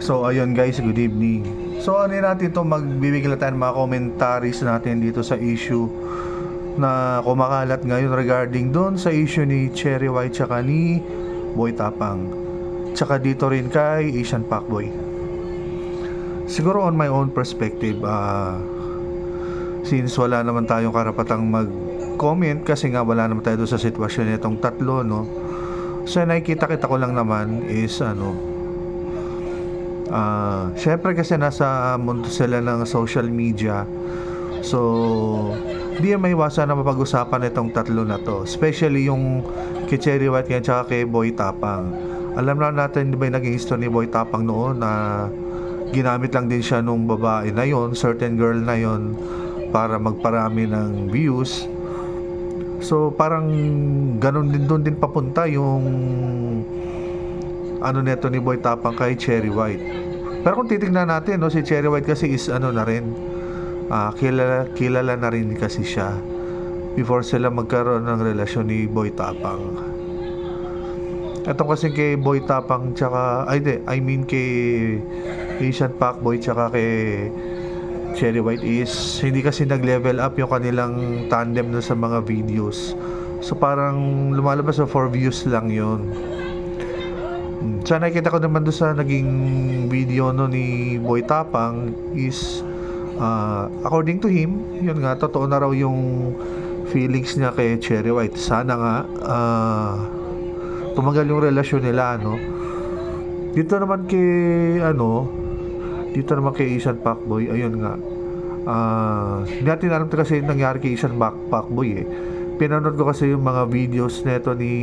So ayun guys, good evening. So ano natin to, magbibigay tayo ng mga commentaries natin dito sa issue na kumakalat ngayon regarding doon sa issue ni Cherry White tsaka ni Boy Tapang. Tsaka dito rin kay Asian Pacboy. Siguro on my own perspective, since wala naman tayong karapatang mag-comment kasi nga wala naman tayo doon sa sitwasyon nitong tatlo, no? So nakikita-kita ko lang naman is syempre kasi nasa mundo sila ng social media. So di may iwasan na mapag-usapan itong tatlo na to, especially yung kay Cherry White at saka kay Boy Tapang. Alam na natin, di ba yung naging history ni Boy Tapang noon na ginamit lang din siya nung babae na yon, certain girl na yon, para magparami ng views. So parang ganun din, doon din papunta yung neto ni Boy Tapang kay Cherry White. Pero kung titingnan natin, no, si Cherry White kasi is na rin, kilala na rin kasi siya before sila magkaroon ng relasyon ni Boy Tapang. Ito kasi kay Boy Tapang tsaka, kay Asian Pacboy tsaka kay Cherry White is hindi kasi nag-level up yung kanilang tandem na sa mga videos. So parang lumalabas sa 4 views lang yun. So nakikita ko naman doon sa naging video no ni Boy Tapang is according to him, yun nga, totoo na raw yung feelings niya kay Cherry White. Sana nga tumagal yung relasyon nila, no? Dito naman kay Asian Pacboy, ayun nga, hindi natin alam kasi nangyari kay Asian Pacboy. Pinanood ko kasi yung mga videos neto ni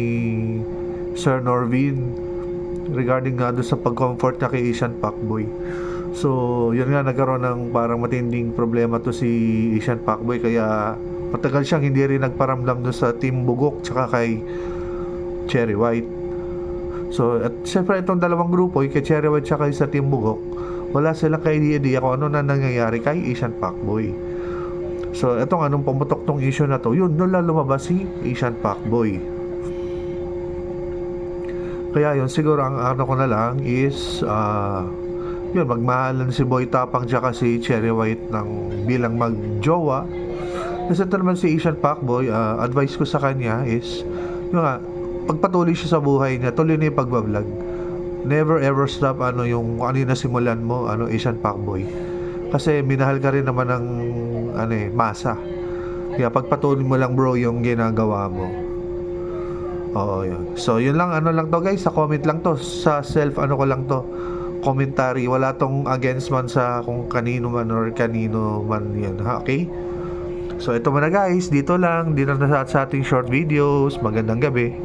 Sir Norvin regarding nga doon sa pag-comfort niya kay Asian Pacboy. So yun nga, nagkaroon ng parang matinding problema to si Asian Pacboy, kaya matagal siyang hindi rin nagparamdam doon sa Team Bugok tsaka kay Cherry White. So at syempre itong dalawang grupo, kay Cherry White tsaka sa Team Bugok, wala silang idea kung ano na nangyayari kay Asian Pacboy. So etong anong pumutok tong issue na to, yun doon lang lumabas si Asian Pacboy. Kaya yun, siguro ang ko na lang is yun, magmahalan si Boy Tapang tsaka si Cherry White ng bilang magjowa. Kasi ito naman si Asian Pacboy, advice ko sa kanya is yun nga, pagpatuloy siya sa buhay niya, tuloy na yung pagbablog. Never ever stop yung ano yung nasimulan mo, Asian Pacboy. Kasi minahal ka rin naman ng masa. Kaya pagpatuloy mo lang bro yung ginagawa mo. Oo, yun. So yun lang, lang to guys, sa comment lang to, sa self ko lang to, commentary. Wala tong against man sa kung kanino man or kanino man yan, ha? Okay? So ito muna guys, dito na sa ating short videos. Magandang gabi.